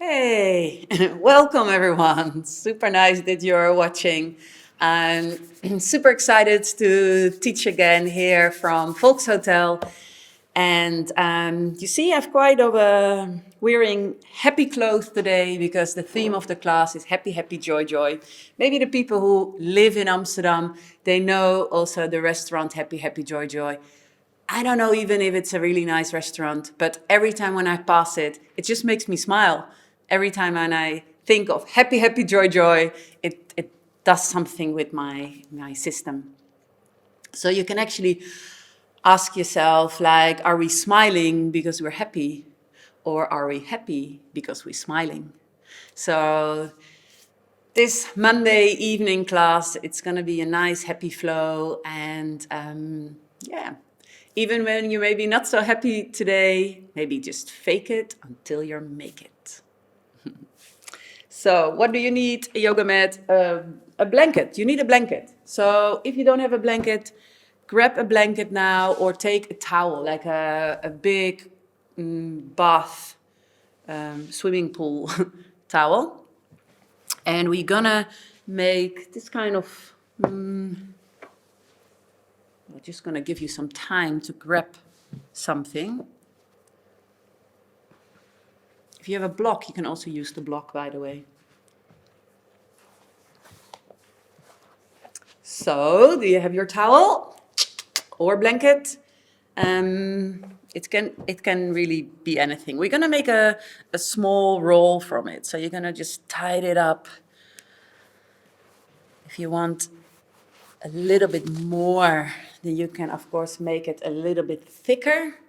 Hey, welcome everyone. Super nice that you're watching. I'm super excited to teach again here from Volks Hotel. And you see, I've quite of a wearing happy clothes today because the theme of the class is happy, happy, joy, joy. Maybe the people who live in Amsterdam, they know also the restaurant Happy, Happy, Joy, Joy. I don't know even if it's a really nice restaurant, but every time when I pass it, it just makes me smile. Every time when I think of happy, happy, joy, joy, it does something with my system. So you can actually ask yourself, like, are we smiling because we're happy? Or are we happy because we're smiling? So this Monday evening class, it's going to be a nice happy flow. And yeah, even when you may be not so happy today, maybe just fake it until you make it. So what do you need? A yoga mat, a blanket. You need a blanket. So if you don't have a blanket, grab a blanket now or take a towel, like a big bath, swimming pool towel. And we're gonna make this kind of, I'm just gonna give you some time to grab something. If you have a block, you can also use the block, by the way. So, do you have your towel or blanket? It can really be anything. We're gonna make a small roll from it. So you're gonna just tie it up. If you want a little bit more, then you can of course make it a little bit thicker.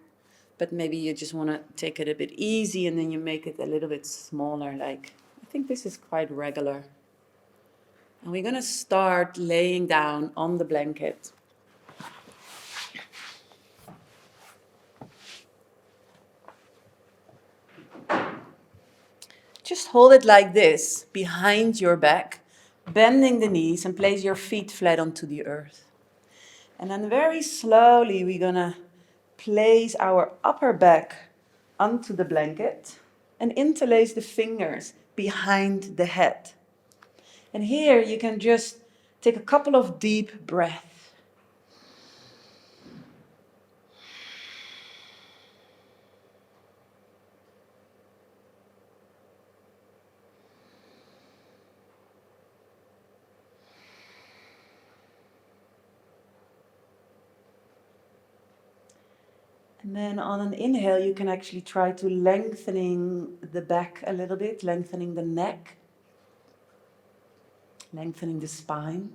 But maybe you just want to take it a bit easy and then you make it a little bit smaller. Like, I think this is quite regular. And we're going to start laying down on the blanket. Just hold it like this, behind your back, bending the knees and place your feet flat onto the earth. And then very slowly we're going to place our upper back onto the blanket and interlace the fingers behind the head. And here you can just take a couple of deep breaths. And then on an inhale, you can actually try to lengthening the back a little bit, lengthening the neck, lengthening the spine.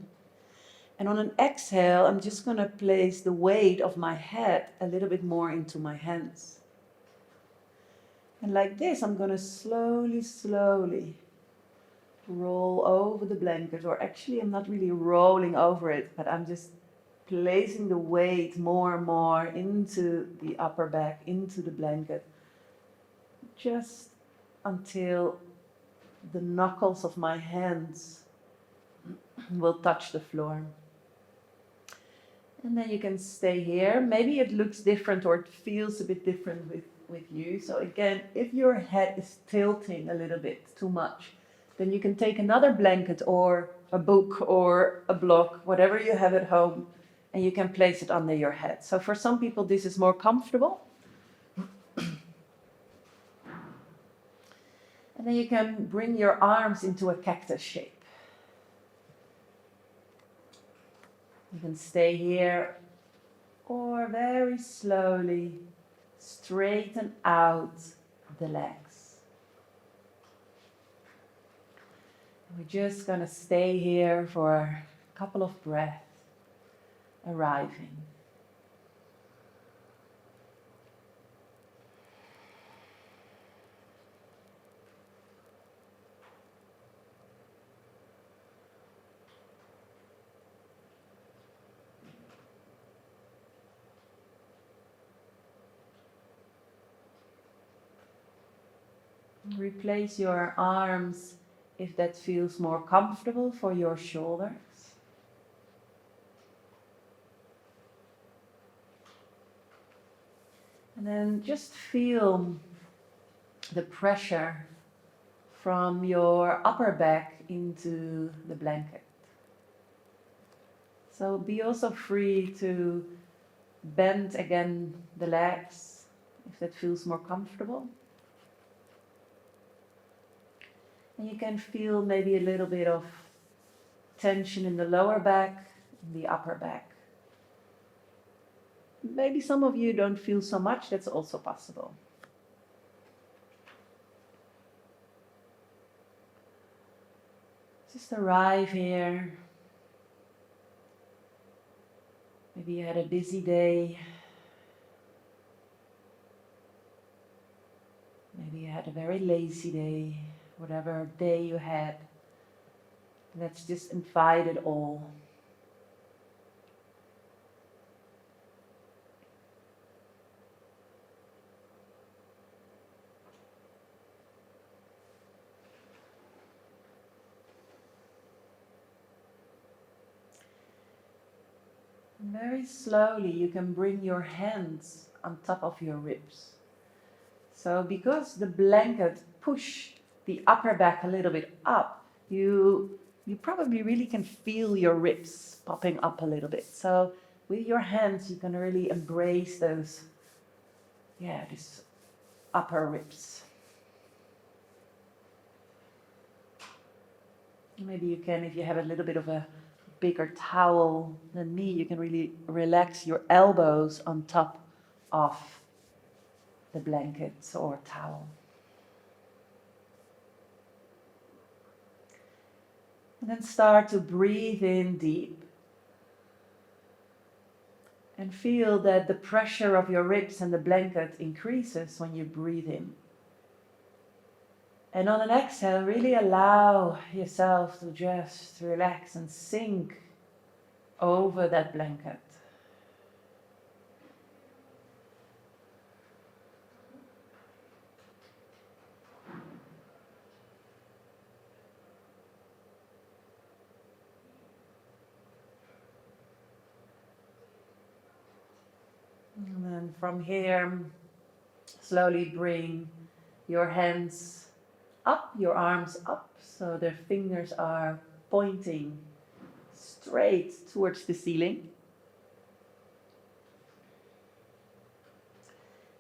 And on an exhale, I'm just going to place the weight of my head a little bit more into my hands. And like this, I'm going to slowly, slowly roll over the blanket. Or actually, I'm not really rolling over it, but I'm just placing the weight more and more into the upper back, into the blanket, just until the knuckles of my hands will touch the floor. And then you can stay here. Maybe it looks different or it feels a bit different with you. So again, if your head is tilting a little bit too much, then you can take another blanket or a book or a block, whatever you have at home, and you can place it under your head. So for some people, this is more comfortable. And then you can bring your arms into a cactus shape. You can stay here or very slowly straighten out the legs. We're just going to stay here for a couple of breaths, arriving. Replace your arms if that feels more comfortable for your shoulders. And then just feel the pressure from your upper back into the blanket. So be also free to bend again the legs if that feels more comfortable. And you can feel maybe a little bit of tension in the lower back, the upper back. Maybe some of you don't feel so much, that's also possible. Just arrive here. Maybe you had a busy day. Maybe you had a very lazy day. Whatever day you had. Let's just invite it all. Very slowly you can bring your hands on top of your ribs. So because the blanket pushed the upper back a little bit up, you probably really can feel your ribs popping up a little bit. So with your hands you can really embrace those, these upper ribs. Maybe you can, if you have a little bit of a bigger towel than me, you can really relax your elbows on top of the blanket or towel. And then start to breathe in deep. And feel that the pressure of your ribs and the blanket increases when you breathe in. And on an exhale, really allow yourself to just relax and sink over that blanket. And then from here, slowly bring your hands up, your arms up, so their fingers are pointing straight towards the ceiling.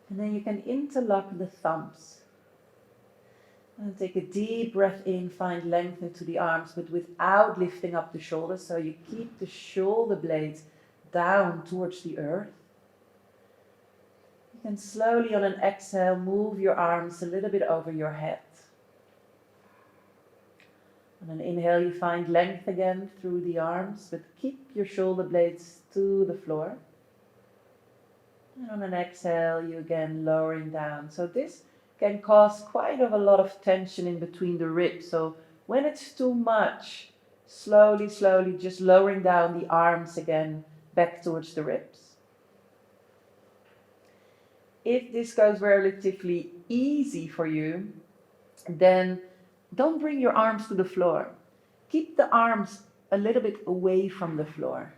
And then you can interlock the thumbs. And take a deep breath in, find length into the arms, but without lifting up the shoulders. So you keep the shoulder blades down towards the earth. You can slowly on an exhale move your arms a little bit over your head. On an inhale you find length again through the arms, but keep your shoulder blades to the floor. And on an exhale you again lowering down. So this can cause quite a lot of tension in between the ribs. So when it's too much, slowly just lowering down the arms again back towards the ribs. If this goes relatively easy for you, then don't bring your arms to the floor. Keep the arms a little bit away from the floor.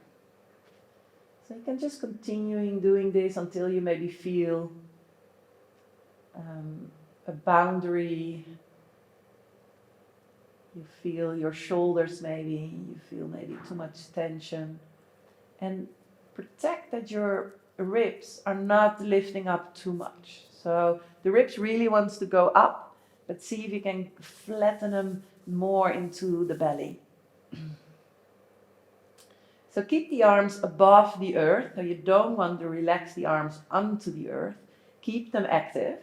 So you can just continuing doing this until you maybe feel a boundary. You feel your shoulders maybe, you feel maybe too much tension. And protect that your ribs are not lifting up too much. So the ribs really wants to go up, but see if you can flatten them more into the belly. So keep the arms above the earth, so you don't want to relax the arms onto the earth. Keep them active,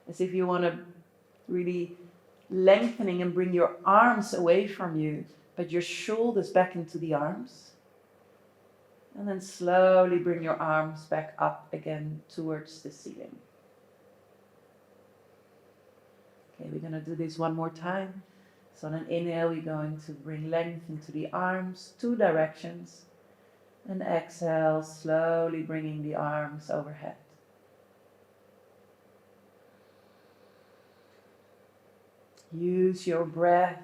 as if you want to really lengthening and bring your arms away from you, but your shoulders back into the arms. And then slowly bring your arms back up again towards the ceiling. Okay, we're going to do this one more time. So on an inhale, we're going to bring length into the arms, 2 directions. And exhale, slowly bringing the arms overhead. Use your breath.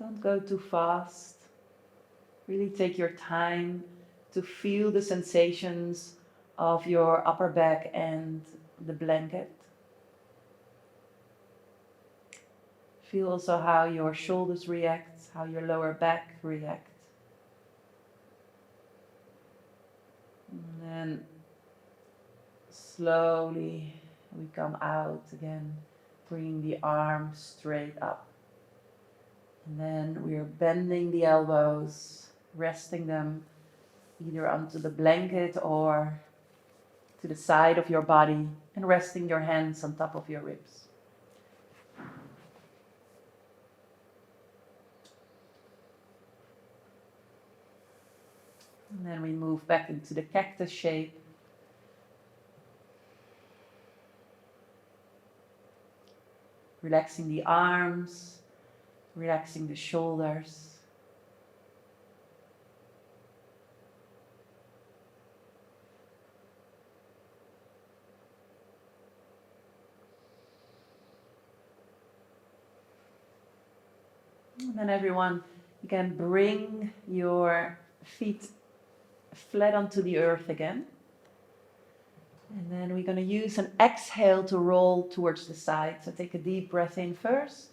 Don't go too fast. Really take your time to feel the sensations of your upper back and the blanket. Feel also how your shoulders react, how your lower back reacts. And then slowly we come out again, bringing the arms straight up. And then we are bending the elbows, resting them either onto the blanket or to the side of your body, and resting your hands on top of your ribs. And then we move back into the cactus shape. Relaxing the arms, relaxing the shoulders. And then everyone, you can bring your feet flat onto the earth again. And then we're going to use an exhale to roll towards the side. So take a deep breath in first.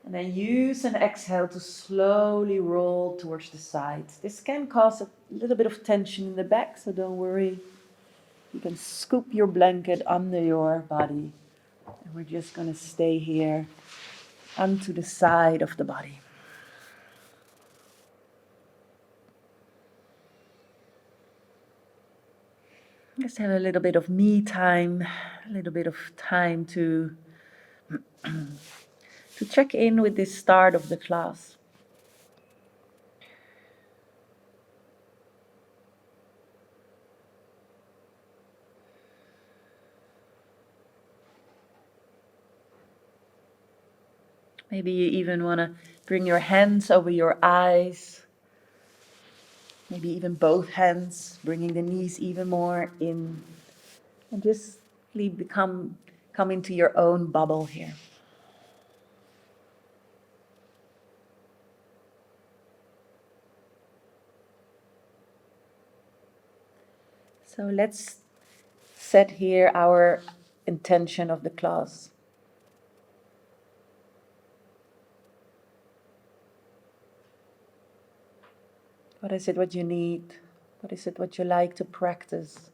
And then use an exhale to slowly roll towards the side. This can cause a little bit of tension in the back, so don't worry. You can scoop your blanket under your body. And we're just going to stay here onto the side of the body. Just have a little bit of me time, a little bit of time to check in with this start of the class. Maybe you even want to bring your hands over your eyes. Maybe even both hands, bringing the knees even more in. And just come into your own bubble here. So let's set here our intention of the class. What is it what you need? What is it what you like to practice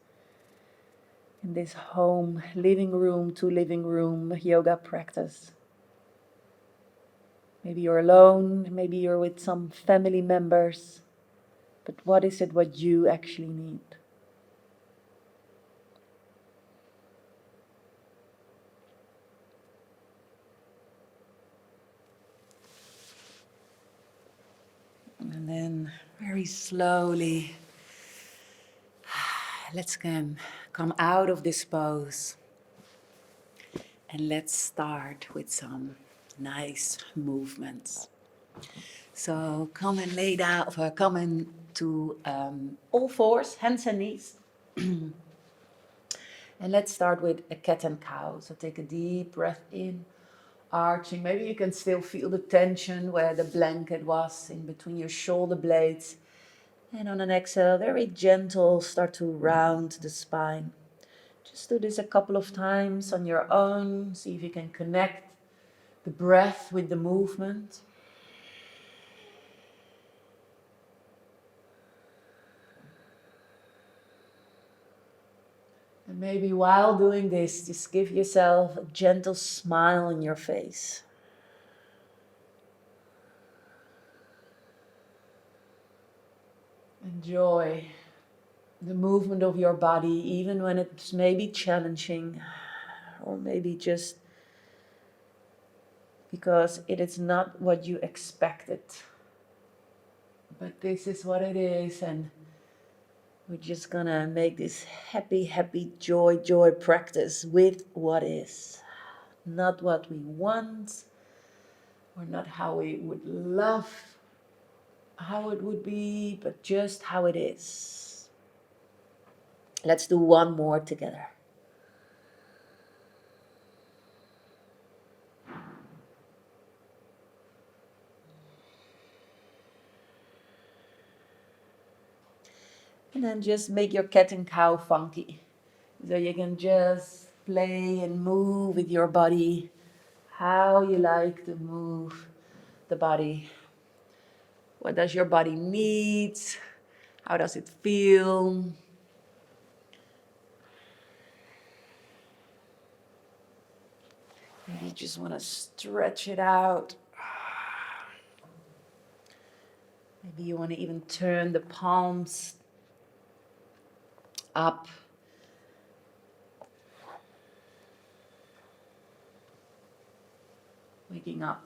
in this home, living room to living room yoga practice? Maybe you're alone, maybe you're with some family members, but what is it what you actually need? And then very slowly, let's come out of this pose. And let's start with some nice movements. So come and lay down, or come into all fours, hands and knees. And let's start with a cat and cow. So take a deep breath in, arching. Maybe you can still feel the tension where the blanket was in between your shoulder blades. And on an exhale, very gentle, start to round the spine. Just do this a couple of times on your own. See if you can connect the breath with the movement. And maybe while doing this, just give yourself a gentle smile on your face. Enjoy the movement of your body, even when it's maybe challenging, or maybe just because it is not what you expected. But this is what it is, and we're just gonna make this happy, joy practice with what is. Not what we want, or not how we would love how it would be, but just how it is. Let's do one more together. And then just make your cat and cow funky. So you can just play and move with your body, how you like to move the body. What does your body need? How does it feel? Maybe you just want to stretch it out. Maybe you want to even turn the palms up. Waking up.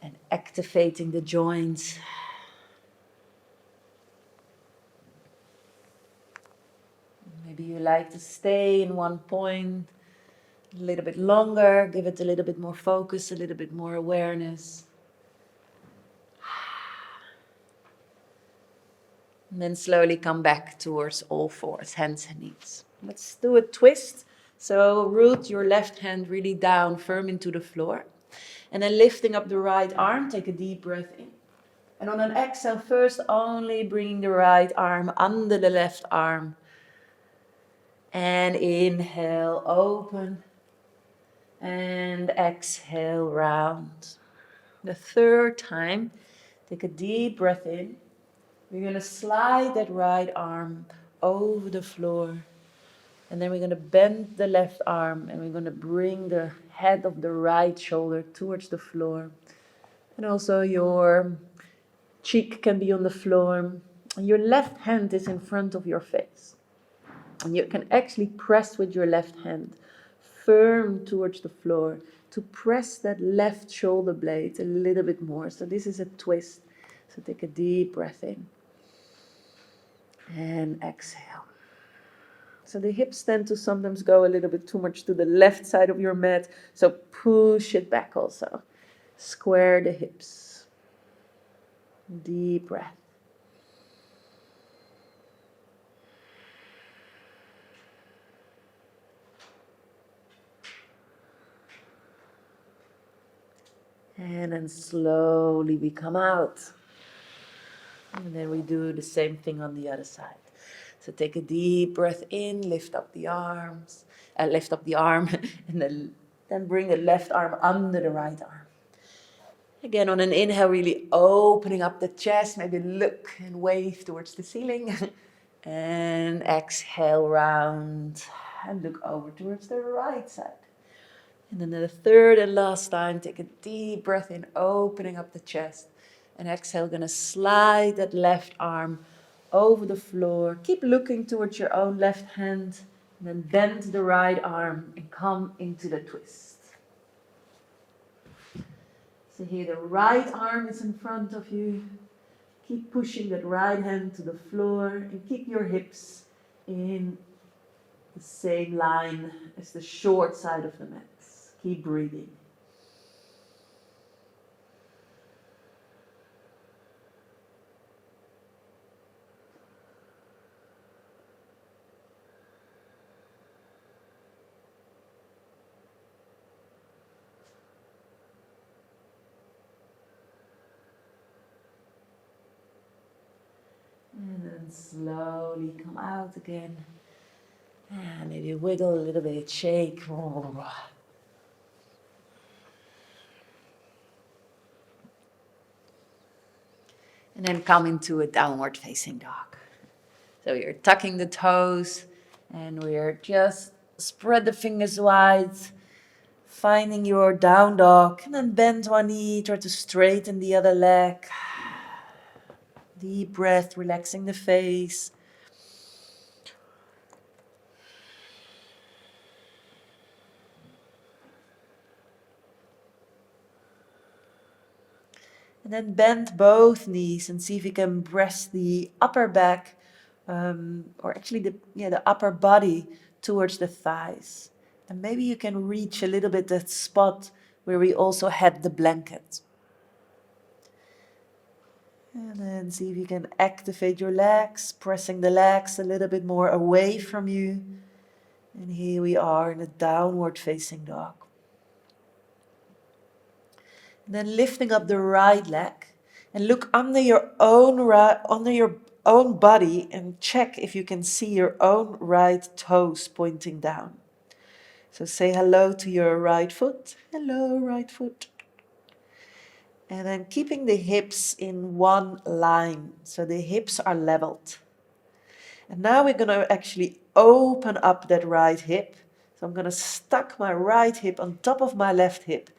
And activating the joints. Maybe you like to stay in one point a little bit longer, give it a little bit more focus, a little bit more awareness. And then slowly come back towards all fours, hands and knees. Let's do a twist. So root your left hand really down, firm into the floor. And then lifting up the right arm, take a deep breath in. And on an exhale, first only bringing the right arm under the left arm. And inhale, open. And exhale, round. The third time, take a deep breath in. We're going to slide that right arm over the floor. And then we're going to bend the left arm and we're going to bring the head of the right shoulder towards the floor. And also your cheek can be on the floor. And your left hand is in front of your face. And you can actually press with your left hand firm towards the floor to press that left shoulder blade a little bit more. So this is a twist. So take a deep breath in. And exhale. So the hips tend to sometimes go a little bit too much to the left side of your mat. So push it back also. Square the hips. Deep breath. And then slowly we come out. And then we do the same thing on the other side. So take a deep breath in, lift up the arms, lift up the arm, and then bring the left arm under the right arm. Again, on an inhale, really opening up the chest, maybe look and wave towards the ceiling. And exhale, round, and look over towards the right side. And then the third and last time, take a deep breath in, opening up the chest. And exhale, gonna slide that left arm over the floor. Keep looking towards your own left hand. And then bend the right arm and come into the twist. So here the right arm is in front of you. Keep pushing that right hand to the floor and keep your hips in the same line as the short side of the mat. Keep breathing. And then slowly come out again. And maybe wiggle a little bit, shake. And then come into a downward facing dog. So you're tucking the toes and we're just spread the fingers wide, finding your down dog. And then bend one knee, try to straighten the other leg. Deep breath, relaxing the face. And then bend both knees and see if you can press the upper back, or actually the upper body towards the thighs. And maybe you can reach a little bit that spot where we also had the blanket. And then see if you can activate your legs, pressing the legs a little bit more away from you. And here we are in a downward facing dog. And then lifting up the right leg And look under your own body and check if you can see your own right toes pointing down. So say hello to your right foot. Hello, right foot. And then keeping the hips in one line, so the hips are leveled. And now we're going to actually open up that right hip. So I'm going to stuck my right hip on top of my left hip.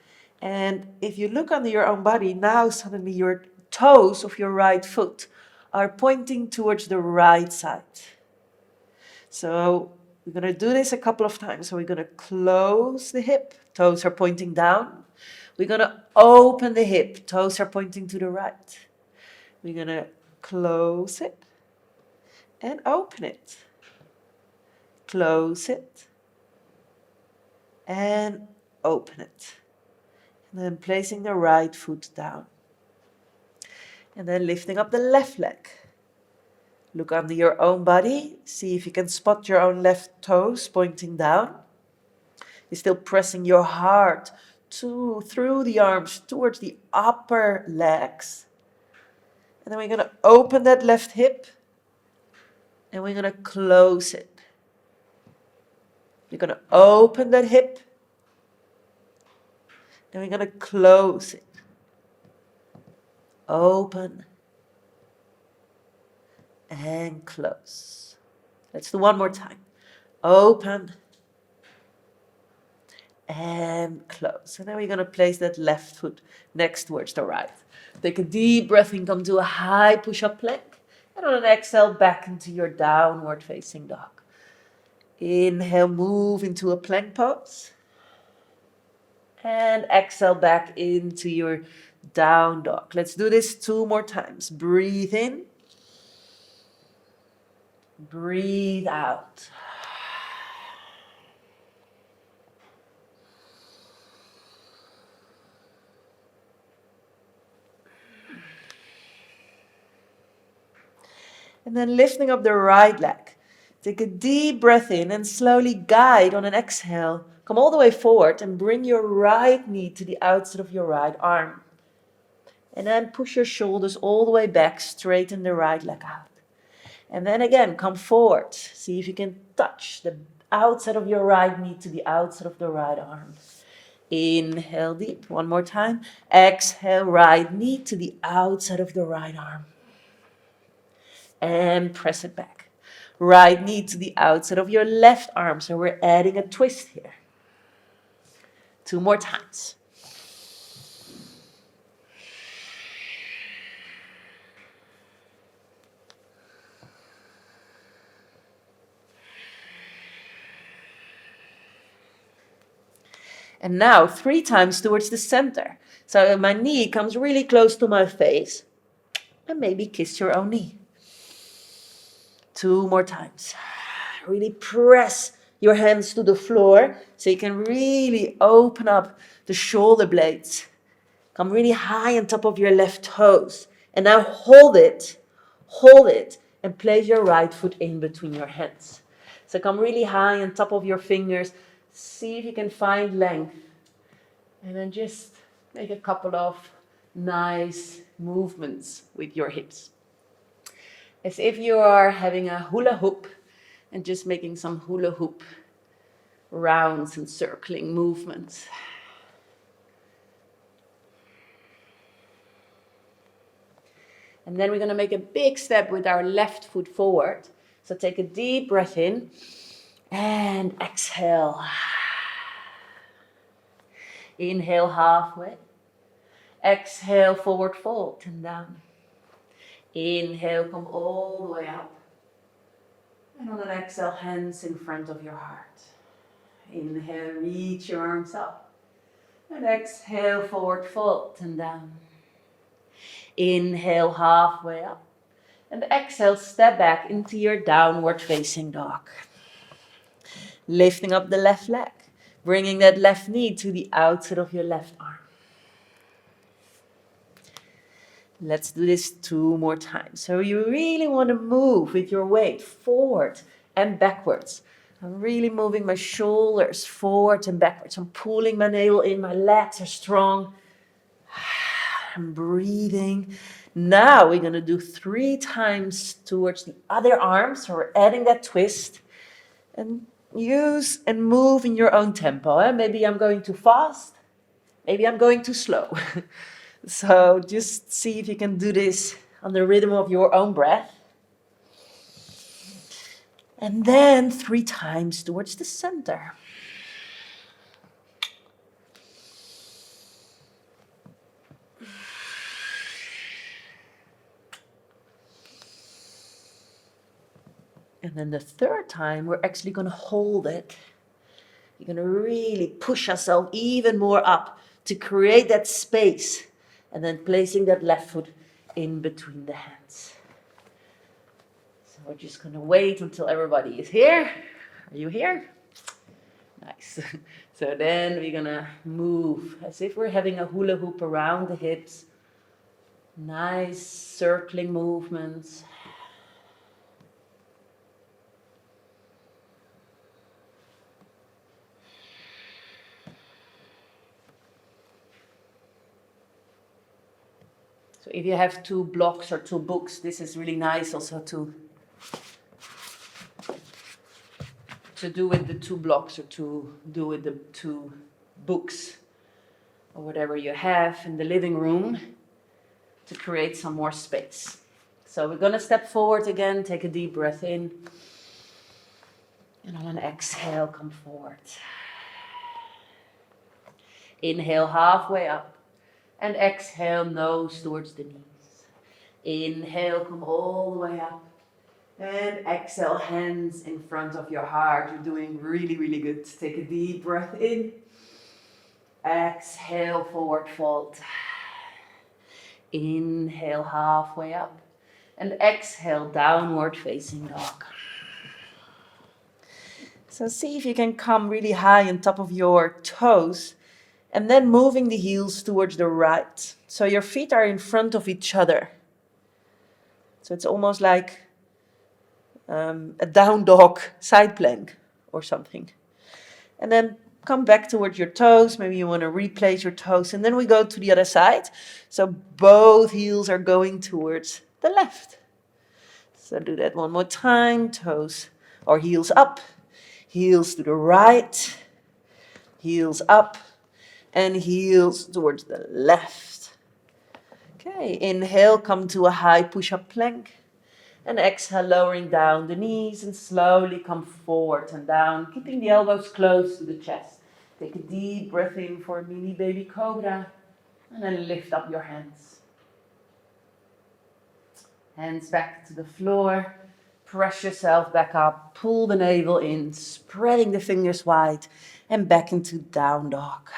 And if you look under your own body, now suddenly your toes of your right foot are pointing towards the right side. So we're going to do this a couple of times. So we're going to close the hip, toes are pointing down. We're going to open the hip, toes are pointing to the right. We're going to close it and open it. Close it and open it. And then placing the right foot down. And then lifting up the left leg. Look under your own body. See if you can spot your own left toes pointing down. You're still pressing your heart through the arms towards the upper legs. And then we're going to open that left hip. And we're going to close it. You're going to open that hip. And we're going to close it. Open. And close. Let's do one more time. Open. And close. And then we're going to place that left foot next towards the right. Take a deep breath in, come to a high push-up plank. And on an exhale, back into your downward facing dog. Inhale, move into a plank pose. And exhale back into your down dog. Let's do this 2 more times. Breathe in. Breathe out. And then lifting up the right leg. Take a deep breath in and slowly guide on an exhale. Come all the way forward and bring your right knee to the outside of your right arm. And then push your shoulders all the way back, straighten the right leg out. And then again, come forward. See if you can touch the outside of your right knee to the outside of the right arm. Inhale deep, one more time. Exhale, right knee to the outside of the right arm. And press it back. Right knee to the outside of your left arm. So we're adding a twist here. 2 more times. And now 3 times towards the center. So my knee comes really close to my face. And maybe kiss your own knee. 2 more times. Really press your hands to the floor so you can really open up the shoulder blades. Come really high on top of your left toes. And now hold it, and place your right foot in between your hands. So come really high on top of your fingers. See if you can find length. And then just make a couple of nice movements with your hips. As if you are having a hula hoop and just making some hula hoop rounds and circling movements. And then we're going to make a big step with our left foot forward. So take a deep breath in and exhale. Inhale halfway. Exhale, forward fold and down. Inhale, come all the way up. And on an exhale, hands in front of your heart. Inhale, reach your arms up. And exhale, forward fold and down. Inhale, halfway up. And exhale, step back into your downward facing dog. Lifting up the left leg. Bringing that left knee to the outside of your left arm. Let's do this 2 more times. So you really want to move with your weight forward and backwards. I'm really moving my shoulders forward and backwards. I'm pulling my navel in. My legs are strong. And breathing. Now we're going to do 3 times towards the other arm. So we're adding that twist. And use and move in your own tempo. Maybe I'm going too fast. Maybe I'm going too slow. So just see if you can do this on the rhythm of your own breath. And then 3 times towards the center. And then the 3rd time, we're actually going to hold it. You're going to really push yourself even more up to create that space. And then placing that left foot in between the hands. So we're just going to wait until everybody is here. Are you here? Nice. So then we're going to move as if we're having a hula hoop around the hips. Nice circling movements. So if you have 2 blocks or 2 books, this is really nice also to do with the 2 blocks or to do with the 2 books or whatever you have in the living room to create some more space. So we're going to step forward again, take a deep breath in. And on an exhale, come forward. Inhale halfway up and exhale nose towards the knees. Inhale, come all the way up. And exhale, hands in front of your heart. You're doing really, really good. Take a deep breath in. Exhale, forward fold. Inhale, halfway up. And exhale, downward facing dog. So see if you can come really high on top of your toes. And then moving the heels towards the right. So your feet are in front of each other. So it's almost like a down dog side plank or something. And then come back towards your toes. Maybe you want to replace your toes. And then we go to the other side. So both heels are going towards the left. So do that one more time. Toes or heels up. Heels to the right. Heels up. And heels towards the left. Okay, inhale, come to a high push-up plank. And exhale, lowering down the knees and slowly come forward and down, keeping the elbows close to the chest. Take a deep breath in for a mini baby cobra. And then lift up your hands. Hands back to the floor. Press yourself back up. Pull the navel in, spreading the fingers wide. And back into down dog.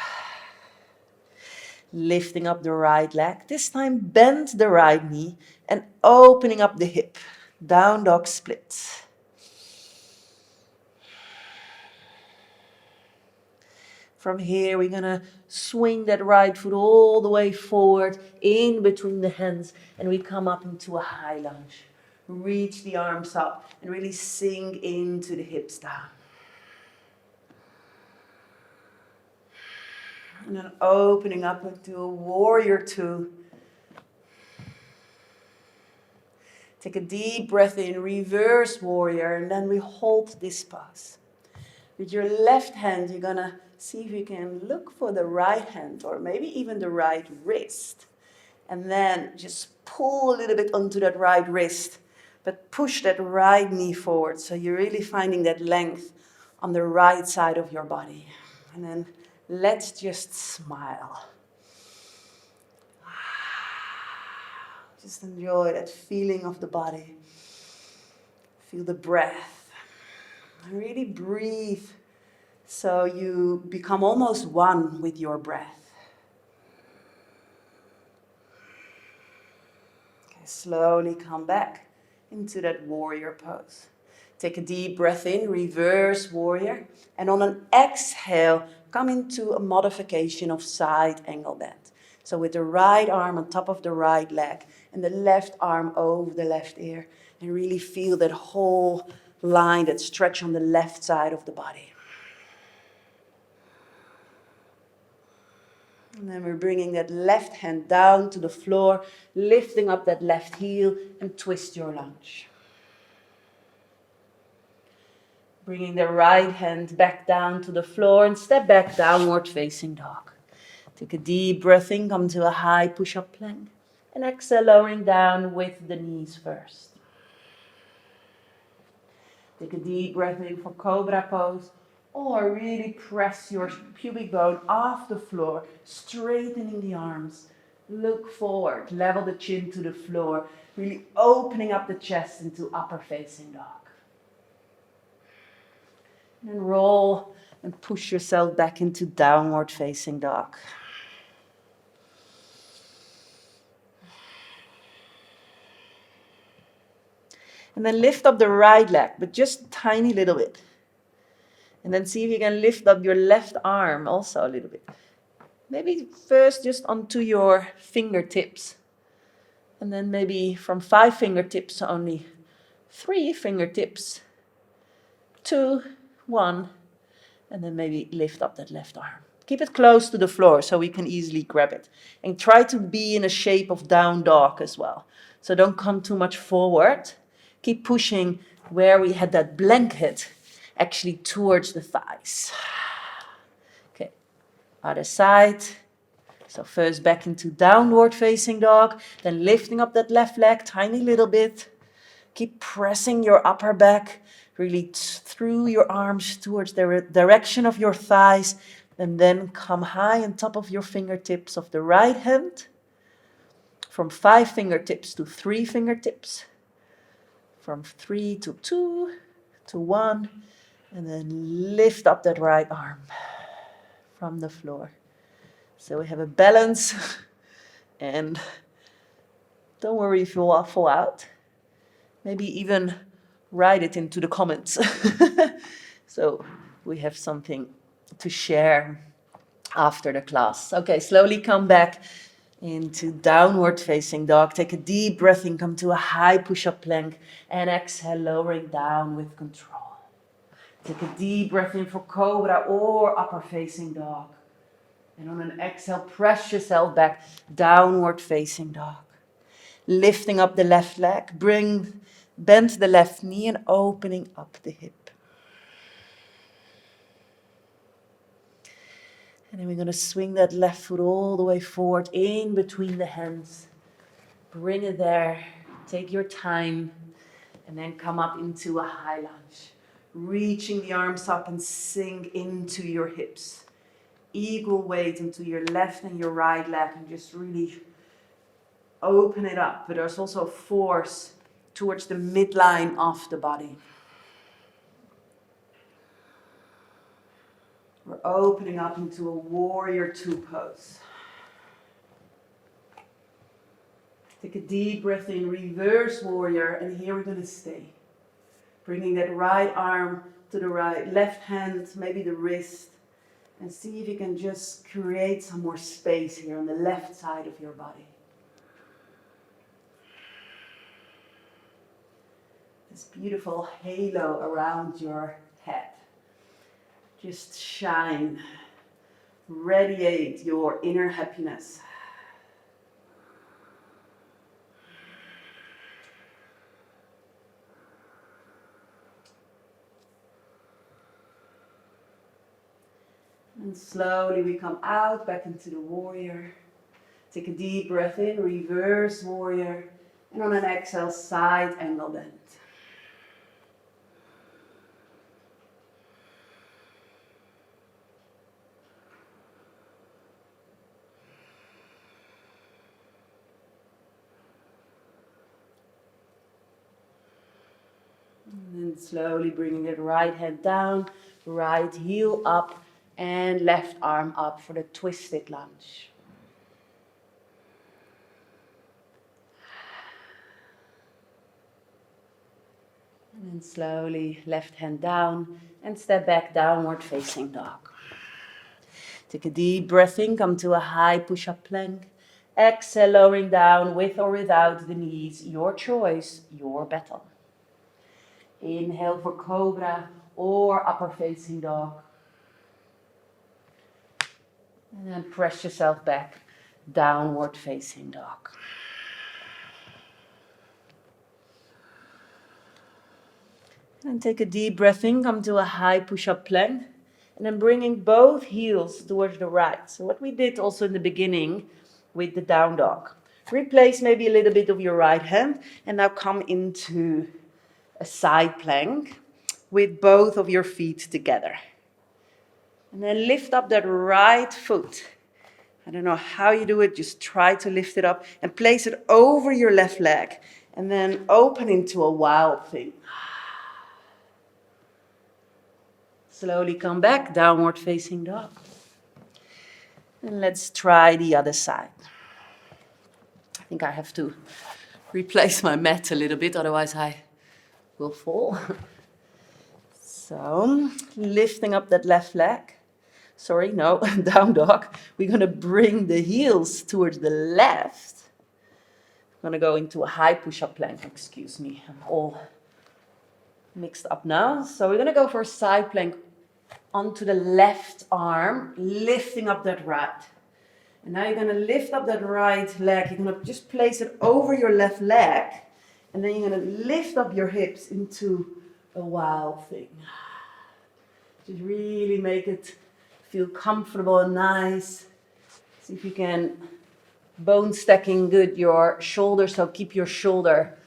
Lifting up the right leg. This time bend the right knee and opening up the hip. Down dog split. From here we're going to swing that right foot all the way forward in between the hands and we come up into a high lunge. Reach the arms up and really sink into the hips down. And then opening up into a warrior 2. Take a deep breath in, reverse warrior, and then we hold this pose. With your left hand, you're going to see if you can look for the right hand or maybe even the right wrist. And then just pull a little bit onto that right wrist, but push that right knee forward. So you're really finding that length on the right side of your body. And then let's just smile. Just enjoy that feeling of the body. Feel the breath. And really breathe so you become almost one with your breath. Okay, slowly come back into that warrior pose. Take a deep breath in, reverse warrior. And on an exhale, come into a modification of side angle bend. So with the right arm on top of the right leg and the left arm over the left ear. And really feel that whole line, that stretch on the left side of the body. And then we're bringing that left hand down to the floor, lifting up that left heel and twist your lunge. Bringing the right hand back down to the floor and step back, downward facing dog. Take a deep breath in, come to a high push-up plank. And exhale, lowering down with the knees first. Take a deep breath in for Cobra pose. Or really press your pubic bone off the floor, straightening the arms. Look forward, level the chin to the floor, really opening up the chest into upper facing dog. And then roll and push yourself back into downward facing dog. And then lift up the right leg, but just a tiny little bit. And then see if you can lift up your left arm also a little bit. Maybe first just onto your fingertips. And then maybe from 5 fingertips to only 3 fingertips. 2, 1. And then maybe lift up that left arm. Keep it close to the floor so we can easily grab it. And try to be in a shape of down dog as well. So don't come too much forward. Keep pushing where we had that blanket actually towards the thighs. Okay, other side. So first back into downward facing dog, then lifting up that left leg tiny little bit. Keep pressing your upper back really through your arms towards the direction of your thighs, and then come high on top of your fingertips of the right hand. From 5 fingertips to 3 fingertips. From 3 to 2 to 1. And then lift up that right arm from the floor. So we have a balance. And don't worry if you fall out. Maybe even write it into the comments. So we have something to share after the class. Okay, slowly come back into downward facing dog. Take a deep breath in, come to a high push-up plank, and exhale, lowering down with control. Take a deep breath in for Cobra or upper facing dog. And on an exhale, press yourself back, downward facing dog. Lifting up the left leg, bend the left knee and opening up the hip. And then we're going to swing that left foot all the way forward in between the hands. Bring it there. Take your time. And then come up into a high lunge. Reaching the arms up and sink into your hips. Equal weight into your left and your right leg. And just really open it up. But there's also force towards the midline of the body. We're opening up into a warrior 2 pose. Take a deep breath in, reverse warrior, and here we're going to stay. Bringing that right arm to the right, left hand, maybe the wrist, and see if you can just create some more space here on the left side of your body. This beautiful halo around your head. Just shine, radiate your inner happiness. And slowly we come out, back into the warrior. Take a deep breath in, reverse warrior. And on an exhale, side angle bend. And then slowly bringing that right hand down, right heel up, and left arm up for the twisted lunge. And then slowly left hand down and step back, downward facing dog. Take a deep breath in, come to a high push-up plank. Exhale, lowering down with or without the knees. Your choice, your battle. Inhale for Cobra or upper facing dog. And then press yourself back, downward facing dog. And take a deep breath in, come to a high push-up plank. And then bringing both heels towards the right. So what we did also in the beginning with the down dog. Replace maybe a little bit of your right hand and now come into a side plank with both of your feet together. And then lift up that right foot. I don't know how you do it, just try to lift it up and place it over your left leg. And then open into a wild thing. Slowly come back, downward facing dog. And let's try the other side. I think I have to replace my mat a little bit, otherwise I will fall. So, lifting up that left leg. Sorry, no, down dog. We're gonna bring the heels towards the left. I'm gonna go into a high push-up plank, excuse me. I'm all mixed up now. So we're gonna go for a side plank onto the left arm, lifting up that right. And now you're gonna lift up that right leg. You're gonna just place it over your left leg. And then you're gonna lift up your hips into a wild thing. Just really make it feel comfortable and nice. See if you can bone stacking good your shoulder, so keep your shoulder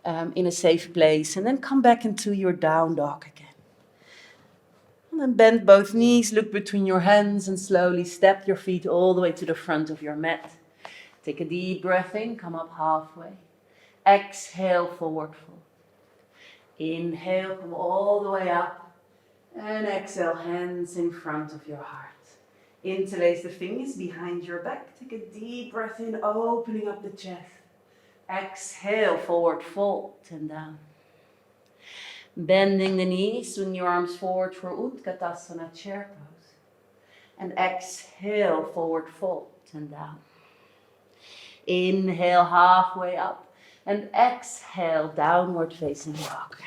in a safe place. And then come back into your down dog again. And then bend both knees, look between your hands and slowly step your feet all the way to the front of your mat. Take a deep breath in, come up halfway. Exhale, forward fold. Inhale, come all the way up. And exhale, hands in front of your heart. Interlace the fingers behind your back. Take a deep breath in, opening up the chest. Exhale, forward fold and down. Bending the knees, swing your arms forward for Utkatasana, chair pose. And exhale, forward fold and down. Inhale, halfway up. And exhale, downward facing dog.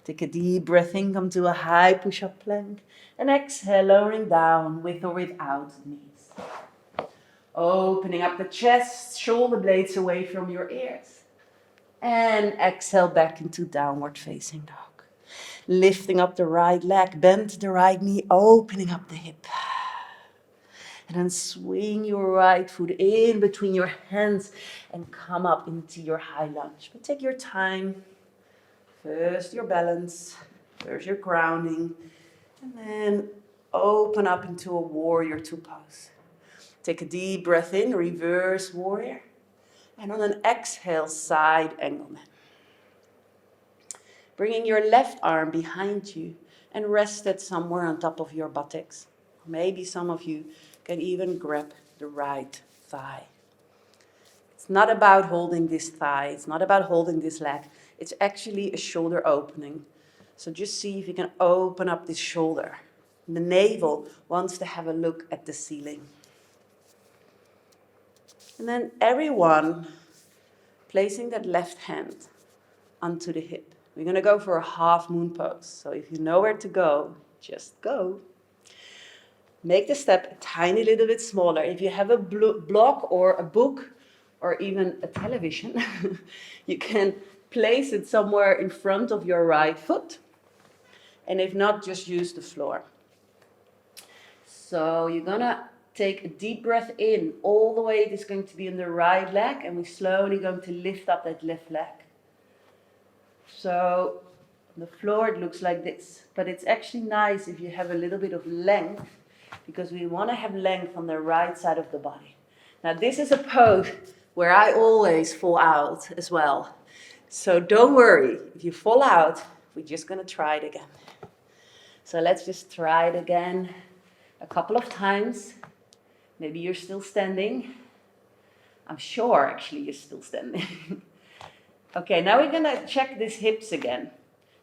Take a deep breath in, come to a high push-up plank. And exhale, lowering down with or without knees. Opening up the chest, shoulder blades away from your ears. And exhale back into downward facing dog. Lifting up the right leg, bend the right knee, opening up the hip. And then swing your right foot in between your hands and come up into your high lunge. But take your time. First your balance, first your grounding, and then open up into a warrior two pose. Take a deep breath in, reverse warrior. And on an exhale, side angle man. Bringing your left arm behind you and rest it somewhere on top of your buttocks. Maybe some of you can even grab the right thigh. It's not about holding this thigh. It's not about holding this leg. It's actually a shoulder opening. So just see if you can open up this shoulder. The navel wants to have a look at the ceiling. And then everyone placing that left hand onto the hip. We're going to go for a half moon pose. So if you know where to go, just go. Make the step a tiny little bit smaller. If you have a block or a book or even a television, you can place it somewhere in front of your right foot. And if not, just use the floor. So you're going to take a deep breath in. All the weight is going to be in the right leg, and we're slowly going to lift up that left leg. So on the floor it looks like this, but it's actually nice if you have a little bit of length, because we want to have length on the right side of the body. Now this is a pose where I always fall out as well. So don't worry, if you fall out, we're just going to try it again. So let's just try it again a couple of times. Maybe you're still standing. I'm sure actually you're still standing. Okay, now we're going to check these hips again.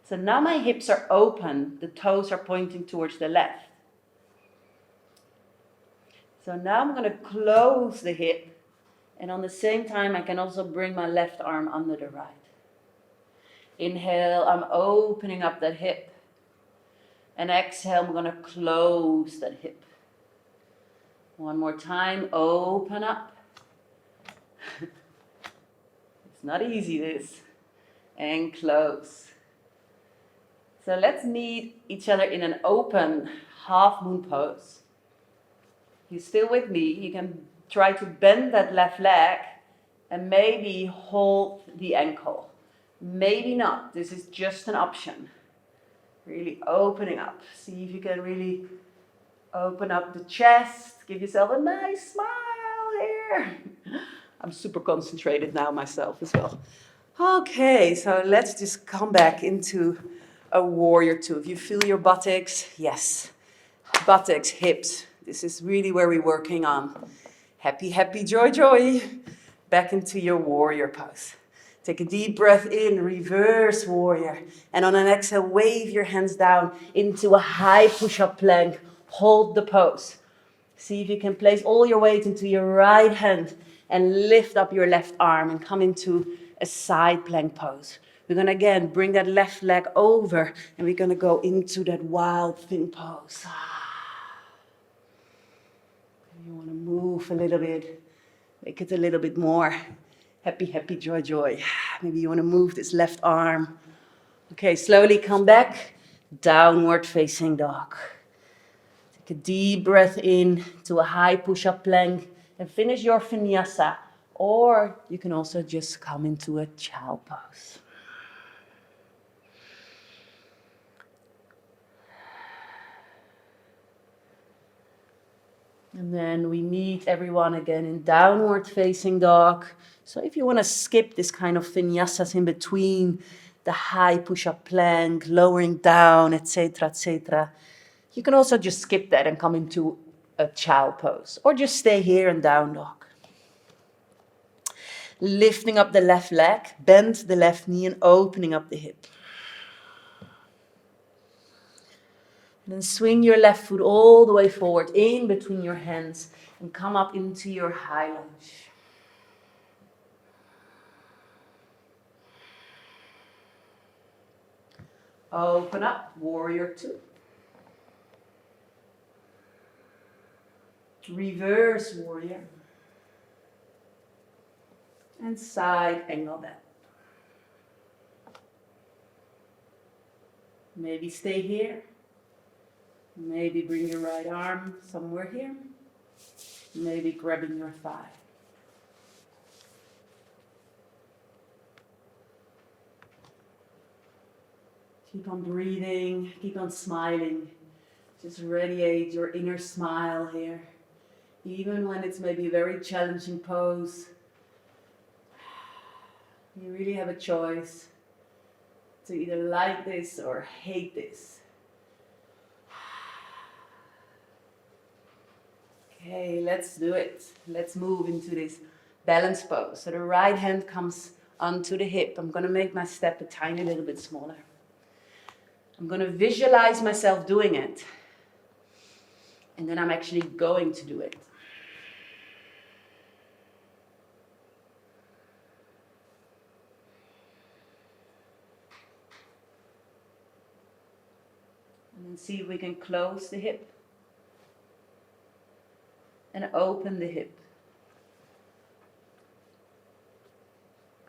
So now my hips are open, the toes are pointing towards the left. So now I'm going to close the hip, and on the same time I can also bring my left arm under the right. Inhale, I'm opening up that hip. And exhale, I'm going to close that hip. One more time, open up. It's not easy, this. And close. So let's meet each other in an open half moon pose. If you're still with me, you can try to bend that left leg and maybe hold the ankle. Maybe not. This is just an option. Really opening up. See if you can really open up the chest. Give yourself a nice smile here. I'm super concentrated now myself as well. Okay, so let's just come back into a warrior two. If you feel your buttocks, yes. Buttocks, hips. This is really where we're working on. Happy, happy, joy, joy. Back into your warrior pose. Take a deep breath in, reverse warrior. And on an exhale, wave your hands down into a high push-up plank. Hold the pose. See if you can place all your weight into your right hand and lift up your left arm and come into a side plank pose. We're going to again bring that left leg over and we're going to go into that wild fin pose. You want to move a little bit, make it a little bit more happy, happy, joy, joy. Maybe you want to move this left arm. Okay, slowly come back, downward facing dog. Take a deep breath in to a high push-up plank and finish your vinyasa. Or you can also just come into a child pose. And then we meet everyone again in downward facing dog. So if you want to skip this kind of vinyasas in between the high push-up plank, lowering down, etc., you can also just skip that and come into a child pose. Or just stay here in down dog. Lifting up the left leg, bend the left knee and opening up the hip. And then swing your left foot all the way forward in between your hands and come up into your high lunge. Open up, warrior two. Reverse warrior. And side angle bend. Maybe stay here. Maybe bring your right arm somewhere here. Maybe grabbing your thigh. Keep on breathing, keep on smiling. Just radiate your inner smile here. Even when it's maybe a very challenging pose, you really have a choice to either like this or hate this. Okay, let's do it. Let's move into this balance pose. So the right hand comes onto the hip. I'm going to make my step a tiny little bit smaller. I'm going to visualize myself doing it. And then I'm actually going to do it. And then see if we can close the hip. And open the hip.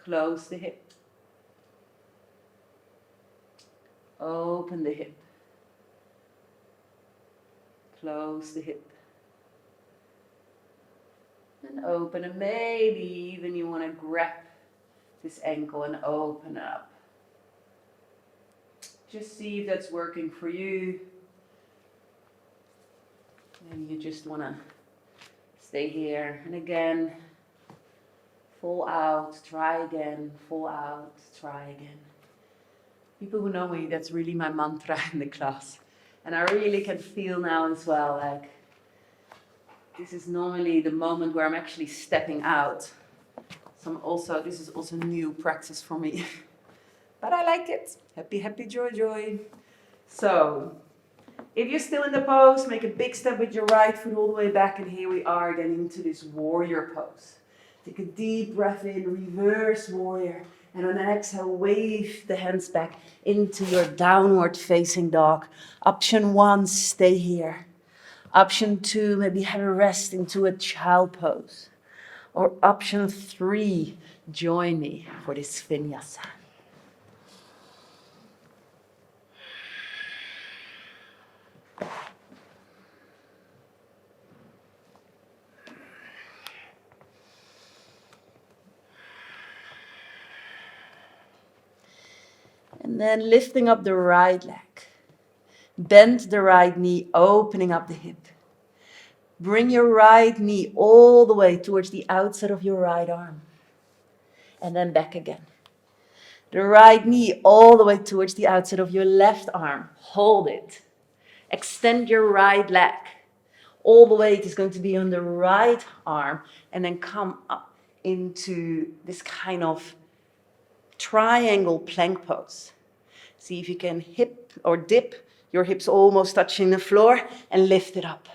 Close the hip. Open the hip. Close the hip. And open, and maybe even you want to grab this ankle and open up. Just see if that's working for you. Maybe you just want to stay here. And again, fall out, try again, fall out, try again. People who know me, that's really my mantra in the class. And I really can feel now as well, like, this is normally the moment where I'm actually stepping out. This is also new practice for me. But I like it. Happy, happy, joy, joy. So, if you're still in the pose, make a big step with your right foot all the way back. And here we are again into this warrior pose. Take a deep breath in, reverse warrior. And on an exhale, wave the hands back into your downward facing dog. Option one, stay here. Option 2, maybe have a rest into a child pose. Or option 3, join me for this vinyasa. And then lifting up the right leg. Bend the right knee, opening up the hip. Bring your right knee all the way towards the outside of your right arm. And then back again. The right knee all the way towards the outside of your left arm. Hold it. Extend your right leg. All the weight is going to be on the right arm and then come up into this kind of triangle plank pose. See if you can hip or dip your hips almost touching the floor and lift it up.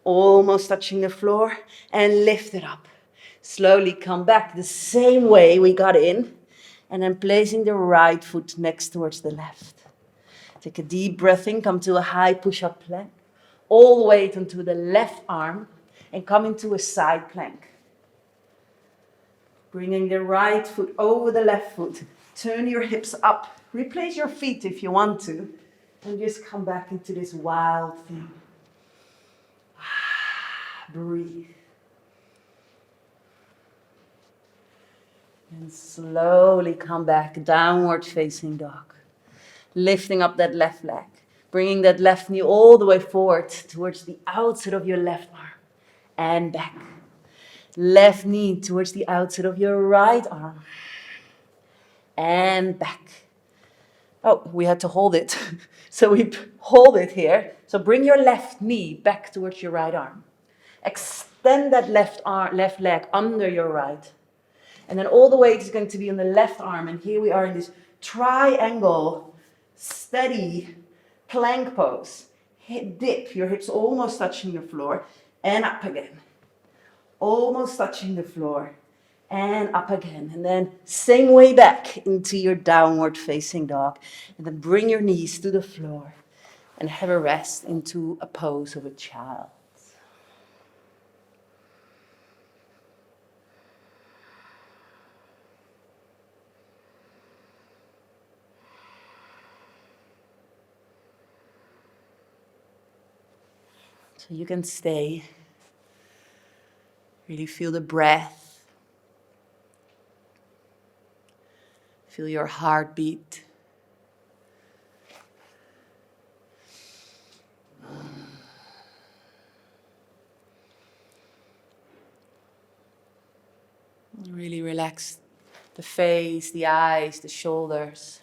Almost touching the floor and lift it up. Slowly come back the same way we got in and then placing the right foot next towards the left. Take a deep breath in, come to a high push-up plank. All the way onto the left arm and come into a side plank. Bringing the right foot over the left foot. Turn your hips up. Replace your feet if you want to. And just come back into this wild thing. Breathe. And slowly come back, downward facing dog. Lifting up that left leg. Bringing that left knee all the way forward towards the outside of your left arm. And back. Left knee towards the outside of your right arm. And back. Oh, we had to hold it. So we hold it here. So bring your left knee back towards your right arm. Extend that left leg under your right. And then all the weight is going to be on the left arm. And here we are in this triangle, steady plank pose. Dip, your hips almost touching the floor. And up again. Almost touching the floor. And up again. And then same way back into your downward facing dog. And then bring your knees to the floor. And have a rest into a pose of a child. So you can stay. Really feel the breath. Feel your heartbeat. Really relax the face, the eyes, the shoulders.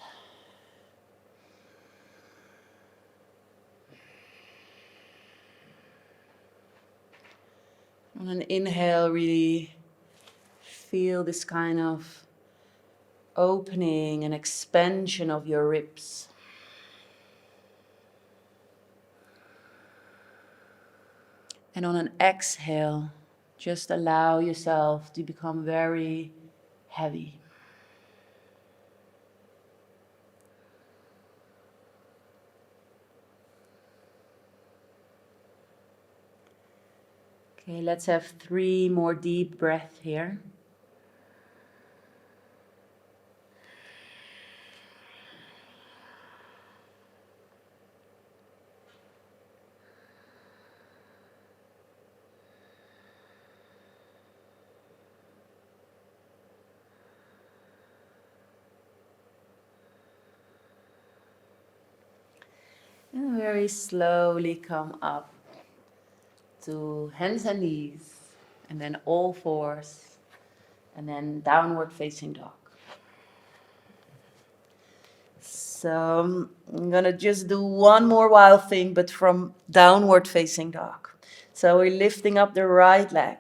On an inhale, really feel this kind of opening and expansion of your ribs. And on an exhale, just allow yourself to become very heavy. Okay, let's have 3 more deep breaths here. And very slowly come up to hands and knees, and then all fours, and then downward facing dog. So I'm gonna just do one more wild thing, but from downward facing dog. So we're lifting up the right leg,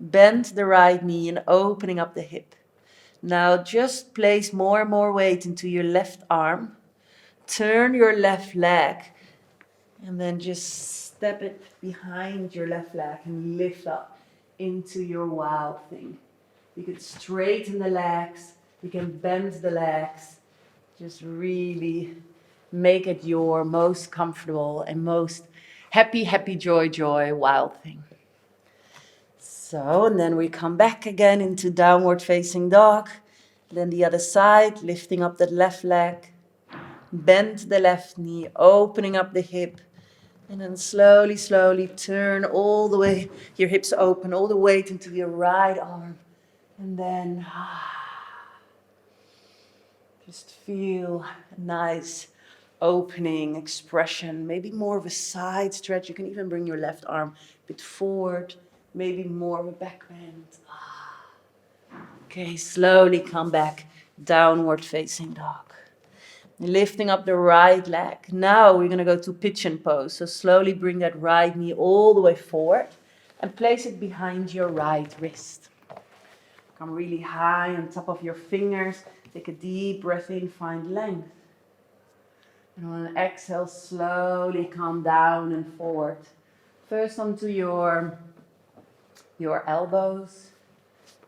bend the right knee and opening up the hip. Now just place more and more weight into your left arm, turn your left leg, and then just step it behind your left leg and lift up into your wild thing. You could straighten the legs, you can bend the legs, just really make it your most comfortable and most happy, happy, joy, joy, wild thing. So, and then we come back again into downward facing dog. Then the other side, lifting up that left leg. Bend the left knee, opening up the hip. And then slowly, slowly turn all the way, your hips open, all the weight into your right arm. And then just feel a nice opening expression, maybe more of a side stretch. You can even bring your left arm a bit forward, maybe more of a back bend. Okay, slowly come back, downward facing dog. Lifting up the right leg. Now we're gonna go to pigeon pose. So slowly bring that right knee all the way forward and place it behind your right wrist. Come really high on top of your fingers. Take a deep breath in, find length. And on an exhale, slowly come down and forward. First onto your elbows.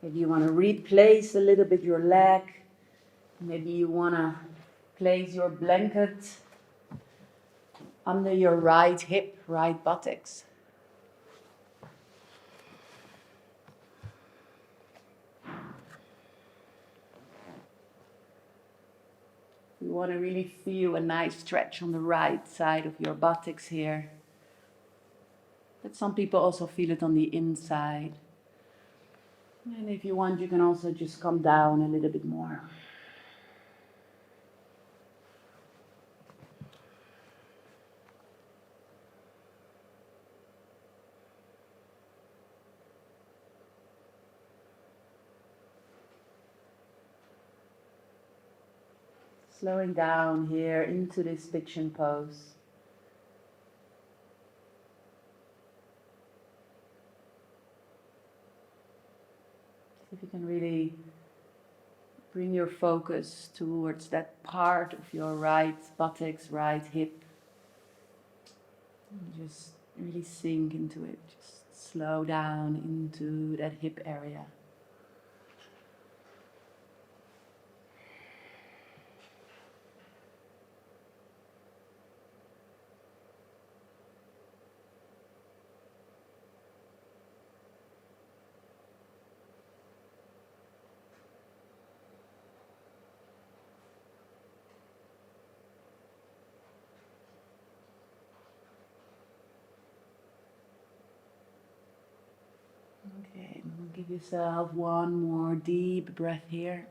Maybe you want to replace a little bit your leg. Maybe you want to place your blanket under your right hip, right buttocks. You want to really feel a nice stretch on the right side of your buttocks here. But some people also feel it on the inside. And if you want, you can also just come down a little bit more. Slowing down here into this pigeon pose. See if you can really bring your focus towards that part of your right buttocks, right hip. And just really sink into it. Just slow down into that hip area. Okay, give yourself one more deep breath here.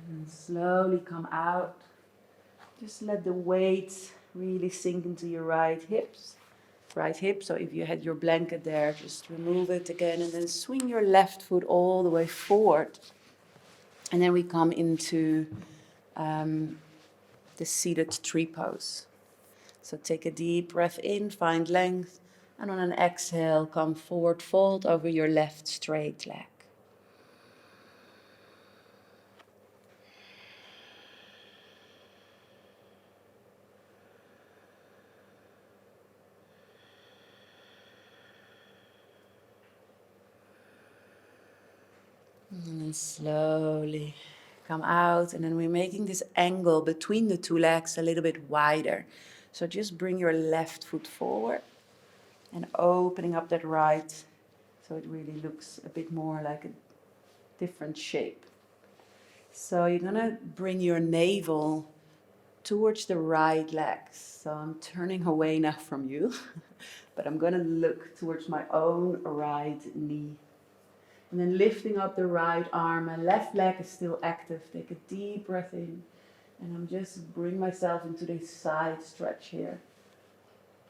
And slowly come out. Just let the weight really sink into your right hips. Right hip, so if you had your blanket there, just remove it again and then swing your left foot all the way forward. And then we come into the seated tree pose. So take a deep breath in, find length, and on an exhale, come forward, fold over your left straight leg. And then slowly come out, and then we're making this angle between the two legs a little bit wider. So just bring your left foot forward and opening up that right, so it really looks a bit more like a different shape. So you're gonna bring your navel towards the right leg. So I'm turning away now from you, but I'm gonna look towards my own right knee. And then lifting up the right arm, my left leg is still active. Take a deep breath in, and I'm just bring myself into this side stretch here.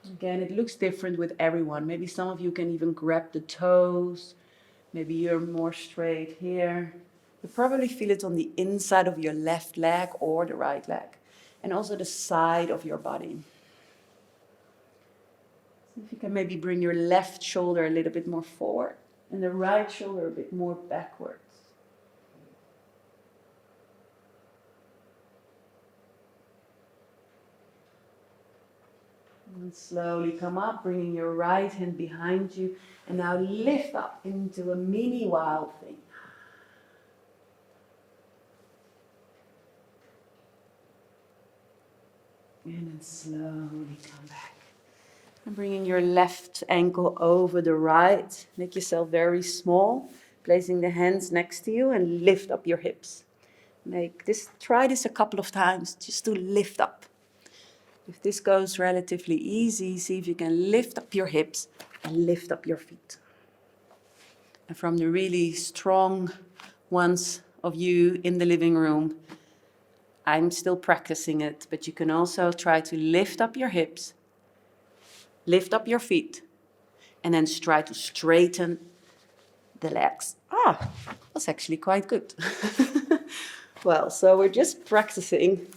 Again, it looks different with everyone. Maybe some of you can even grab the toes. Maybe you're more straight here. You probably feel it on the inside of your left leg or the right leg, and also the side of your body. So if you can maybe bring your left shoulder a little bit more forward and the right shoulder a bit more backwards. And slowly come up, bringing your right hand behind you, and now lift up into a mini wild thing. And then slowly come back. And bringing your left ankle over the right. Make yourself very small. Placing the hands next to you and lift up your hips. Try this a couple of times just to lift up. If this goes relatively easy, see if you can lift up your hips and lift up your feet. And from the really strong ones of you in the living room, I'm still practicing it, but you can also try to lift up your hips, lift up your feet, and then try to straighten the legs. That's actually quite good. Well, so we're just practicing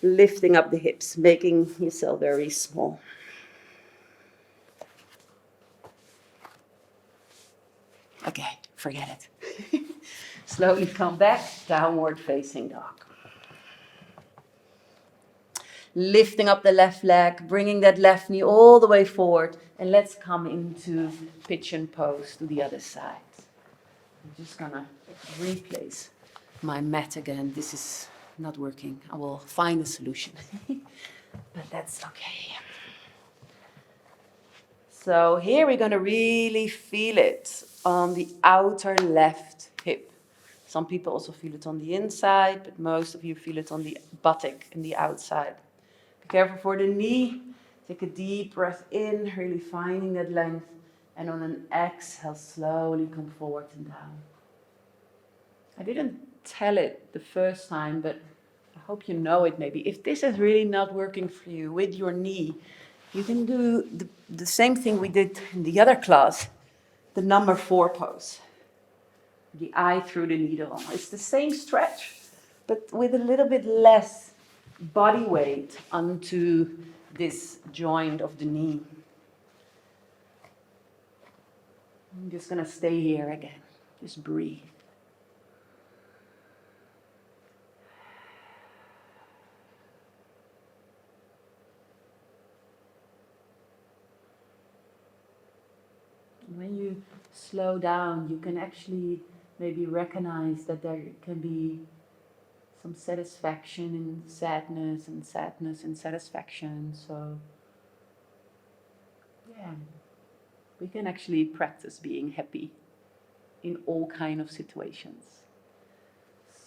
lifting up the hips, making yourself very small. Okay, forget it. Slowly come back, downward facing dog. Lifting up the left leg, bringing that left knee all the way forward, and let's come into Pigeon Pose to the other side. I'm just gonna replace my mat again. This is not working. I will find a solution, but that's okay. So here we're gonna really feel it on the outer left hip. Some people also feel it on the inside, but most of you feel it on the buttock in the outside. Be careful for the knee. Take a deep breath in, really finding that length. And on an exhale, slowly come forward and down. I didn't tell it the first time, but I hope you know it maybe. If this is really not working for you with your knee, you can do the same thing we did in the other class, the number 4 pose. The eye through the needle. It's the same stretch, but with a little bit less body weight onto this joint of the knee. I'm just gonna stay here again. Just breathe. When you slow down, you can actually maybe recognize that there can be some satisfaction in sadness and sadness and satisfaction. So, yeah, we can actually practice being happy in all kind of situations.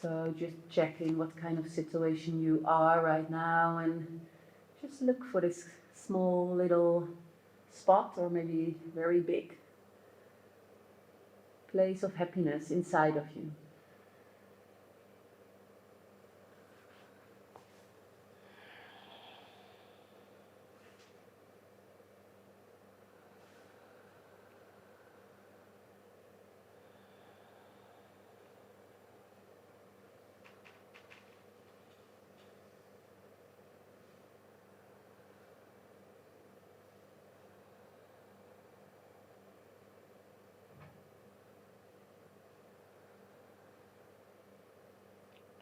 So just checking what kind of situation you are right now and just look for this small little spot or maybe very big place of happiness inside of you.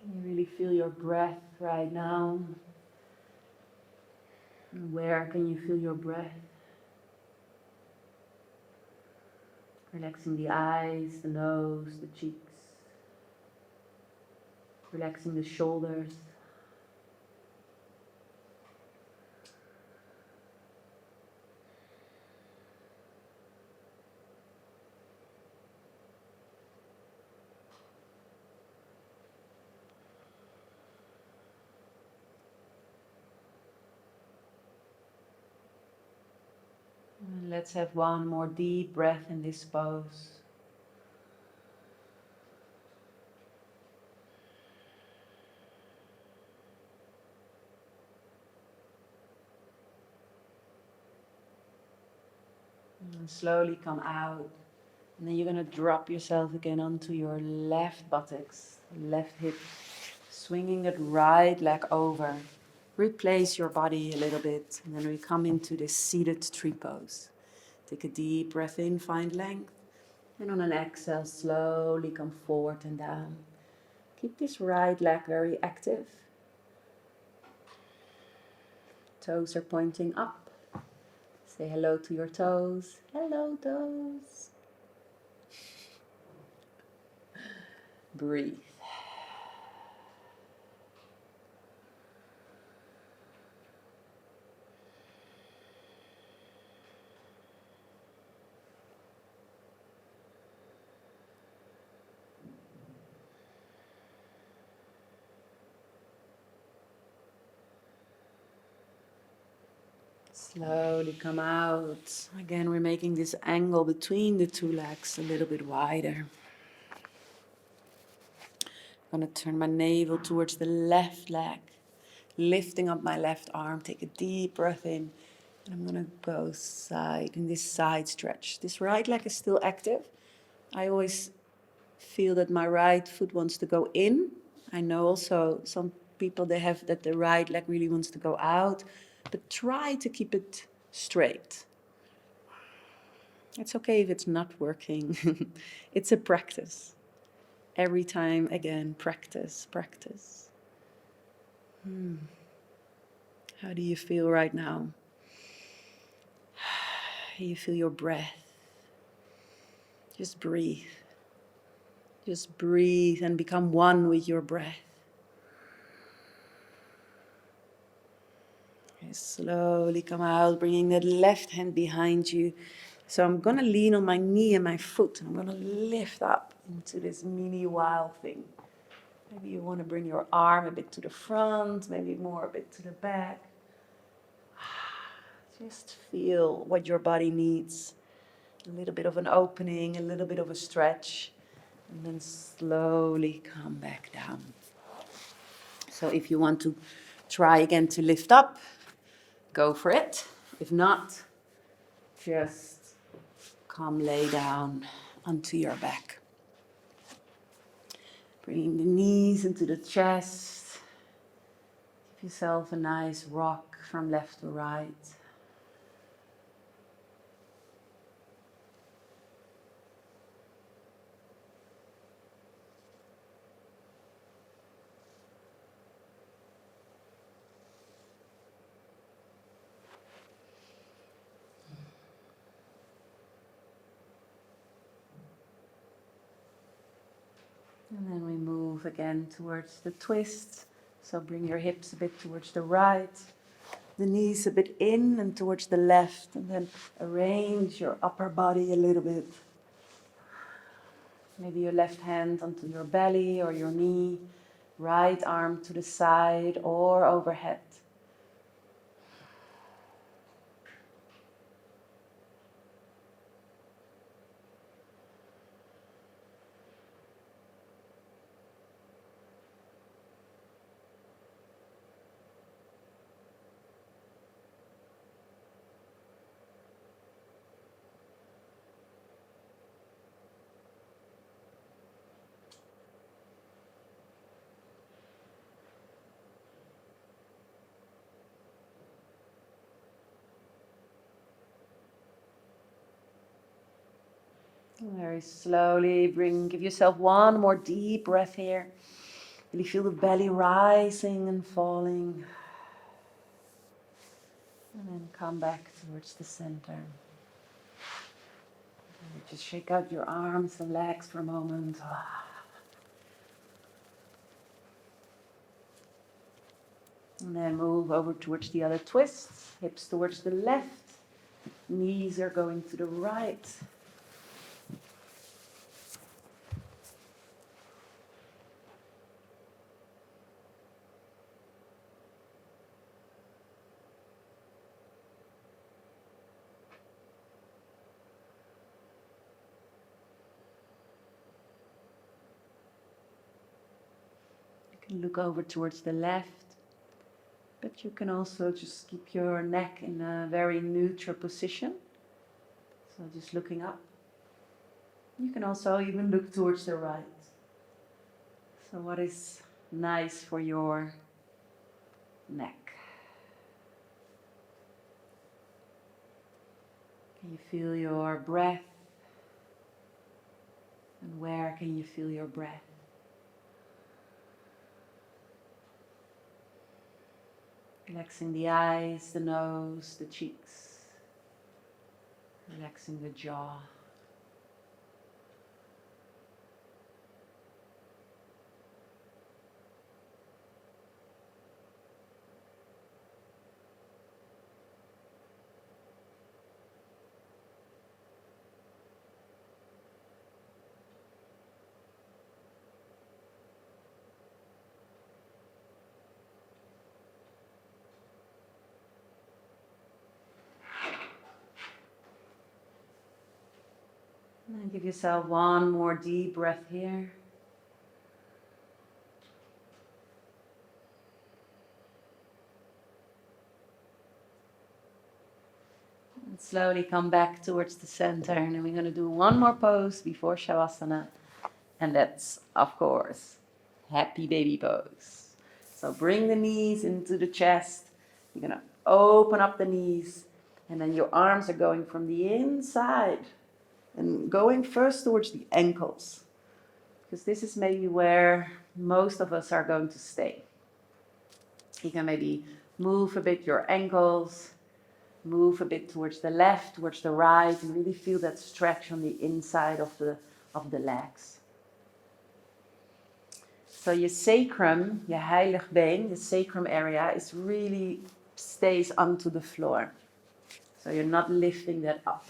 Can you really feel your breath right now? And where can you feel your breath? Relaxing the eyes, the nose, the cheeks. Relaxing the shoulders. And let's have one more deep breath in this pose. And slowly come out. And then you're going to drop yourself again onto your left buttocks, left hip, swinging that right leg over. Replace your body a little bit, and then we come into this seated tree pose. Take a deep breath in, find length, and on an exhale, slowly come forward and down. Keep this right leg very active. Toes are pointing up. Say hello to your toes. Hello, toes. Breathe. Slowly come out. Again, we're making this angle between the two legs a little bit wider. I'm going to turn my navel towards the left leg, lifting up my left arm. Take a deep breath in. And I'm going to go side in this side stretch. This right leg is still active. I always feel that my right foot wants to go in. I know also some people, they have that the right leg really wants to go out. But try to keep it straight. It's okay if it's not working. It's a practice. Every time, again, practice, practice. How do you feel right now? You feel your breath. Just breathe. Just breathe and become one with your breath. Okay, slowly come out, bringing that left hand behind you. So I'm going to lean on my knee and my foot. And I'm going to lift up into this mini wild thing. Maybe you want to bring your arm a bit to the front, maybe more a bit to the back. Just feel what your body needs. A little bit of an opening, a little bit of a stretch, and then slowly come back down. So if you want to try again to lift up, go for it. If not, just come lay down onto your back. Bringing the knees into the chest. Give yourself a nice rock from left to right. And then we move again towards the twist. So bring your hips a bit towards the right, the knees a bit in and towards the left, and then arrange your upper body a little bit. Maybe your left hand onto your belly or your knee, right arm to the side or overhead. Very slowly give yourself one more deep breath here. Really feel the belly rising and falling. And then come back towards the center. And just shake out your arms and legs for a moment. And then move over towards the other twists. Hips towards the left. Knees are going to the right. Look over towards the left, but you can also just keep your neck in a very neutral position. So just looking up. You can also even look towards the right. So what is nice for your neck? Can you feel your breath? And where can you feel your breath? Relaxing the eyes, the nose, the cheeks. Relaxing the jaw. And give yourself one more deep breath here. And slowly come back towards the center. And then we're going to do one more pose before Shavasana. And that's, of course, happy baby pose. So bring the knees into the chest. You're going to open up the knees. And then your arms are going from the inside and going first towards the ankles. Because this is maybe where most of us are going to stay. You can maybe move a bit your ankles, move a bit towards the left, towards the right, and really feel that stretch on the inside of the legs. So your sacrum, your heiligbeen, the sacrum area, is really stays onto the floor. So you're not lifting that up.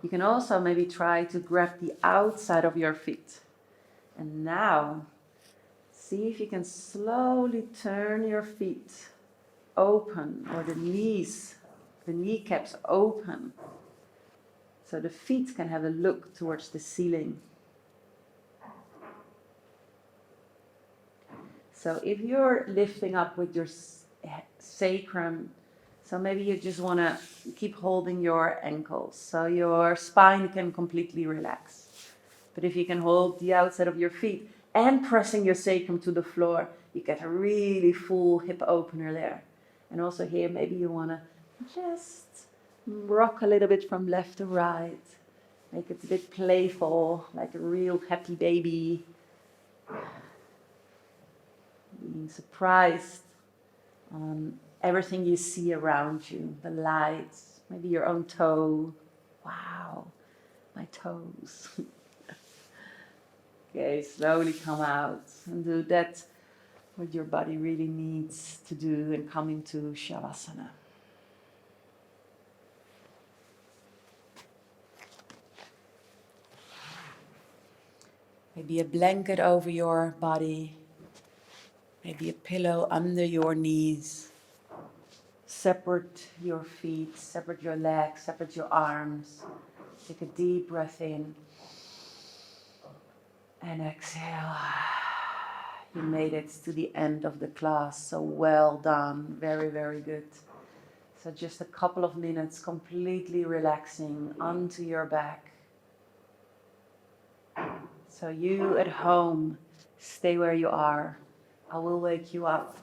You can also maybe try to grab the outside of your feet. And now, see if you can slowly turn your feet open, or the knees, the kneecaps open. So the feet can have a look towards the ceiling. So if you're lifting up with your sacrum, so maybe you just want to keep holding your ankles, so your spine can completely relax. But if you can hold the outside of your feet and pressing your sacrum to the floor, you get a really full hip opener there. And also here, maybe you want to just rock a little bit from left to right. Make it a bit playful, like a real happy baby. Being surprised on everything you see around you, the lights, maybe your own toe. Wow, my toes. Okay, slowly come out and do that what your body really needs to do, and come into Shavasana. Maybe a blanket over your body, maybe a pillow under your knees. Separate your feet, separate your legs, separate your arms. Take a deep breath in and exhale. You made it to the end of the class, so well done. Very, very good. So just a couple of minutes completely relaxing onto your back. So you at home, stay where you are. I will wake you up.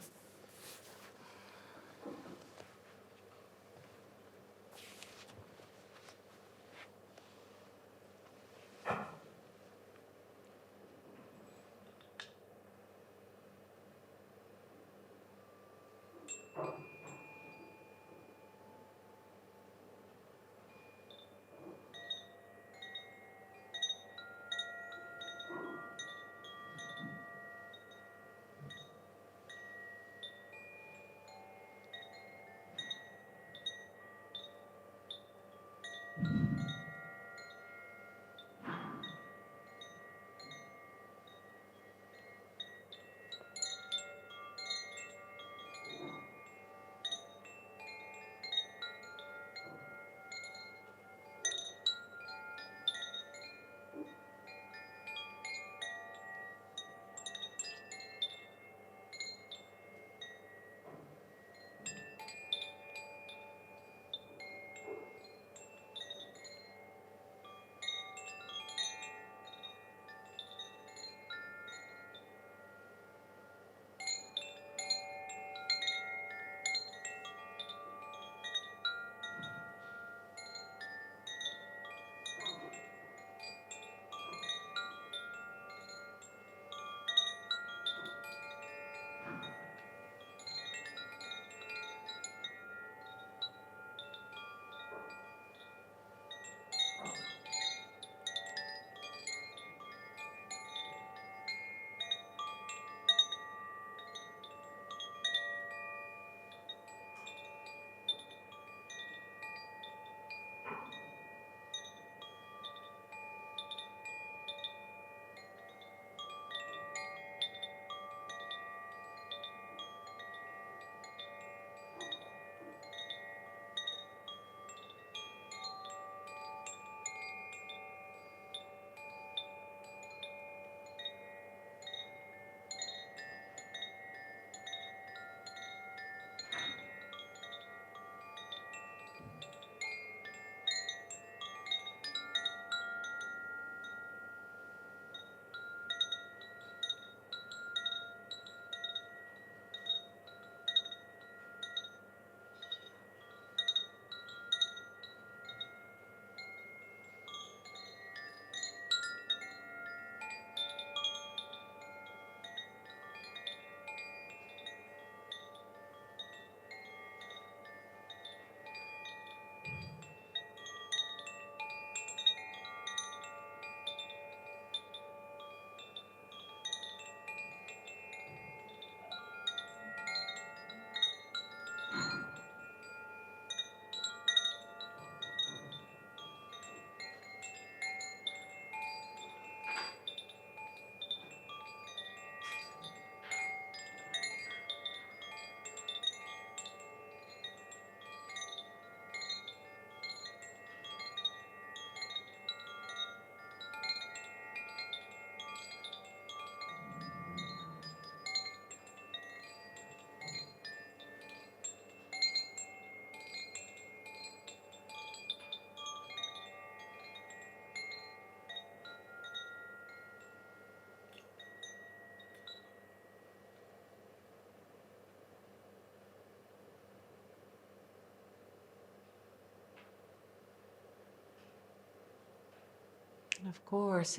of course,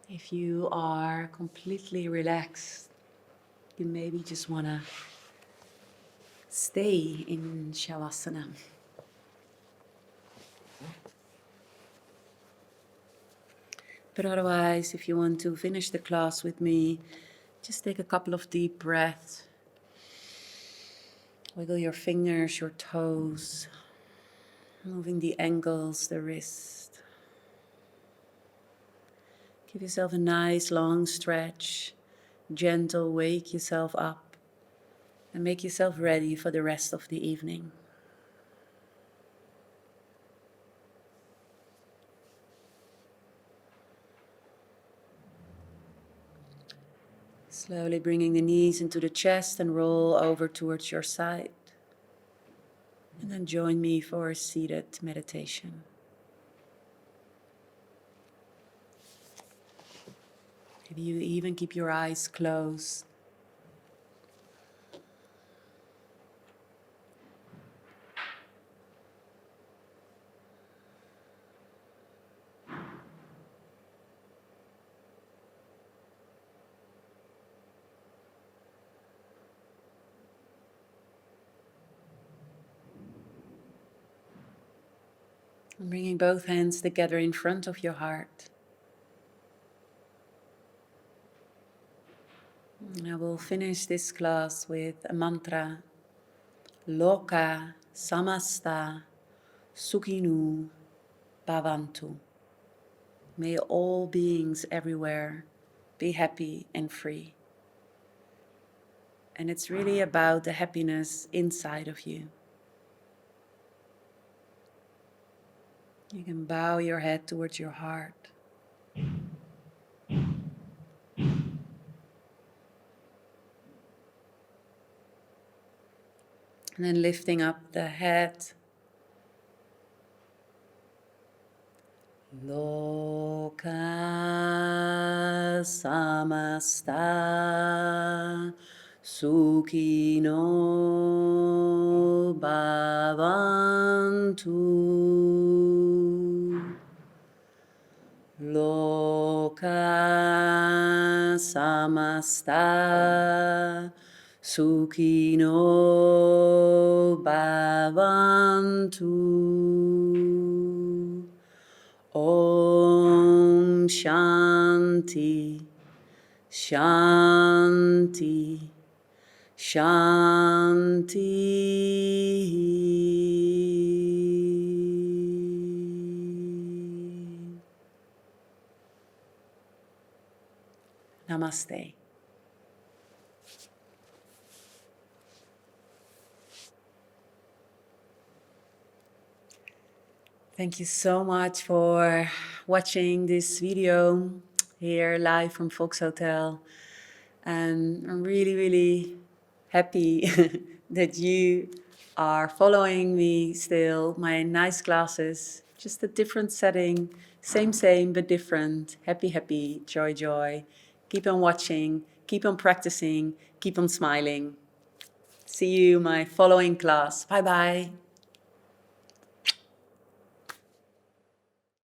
if you are completely relaxed, you maybe just want to stay in Shavasana. But otherwise, if you want to finish the class with me, just take a couple of deep breaths. Wiggle your fingers, your toes, moving the ankles, the wrist. Give yourself a nice long stretch, gentle, wake yourself up, and make yourself ready for the rest of the evening. Slowly bringing the knees into the chest and roll over towards your side. And then join me for a seated meditation. Maybe you even keep your eyes closed. And bringing both hands together in front of your heart. And I will finish this class with a mantra. Loka samasta sukhinu bhavantu. May all beings everywhere be happy and free. And it's really about the happiness inside of you. You can bow your head towards your heart. And then lifting up the head. Loka samasta sukhino bhavantu. Loka samasta sukhino bhavantu. Om Shanti, Shanti, Shanti. Namaste. Thank you so much for watching this video here live from Fox Hotel. And I'm really, really happy that you are following me still, my nice classes, just a different setting, same, but different. Happy, happy, joy, joy. Keep on watching, keep on practicing, keep on smiling. See you in my following class. Bye-bye.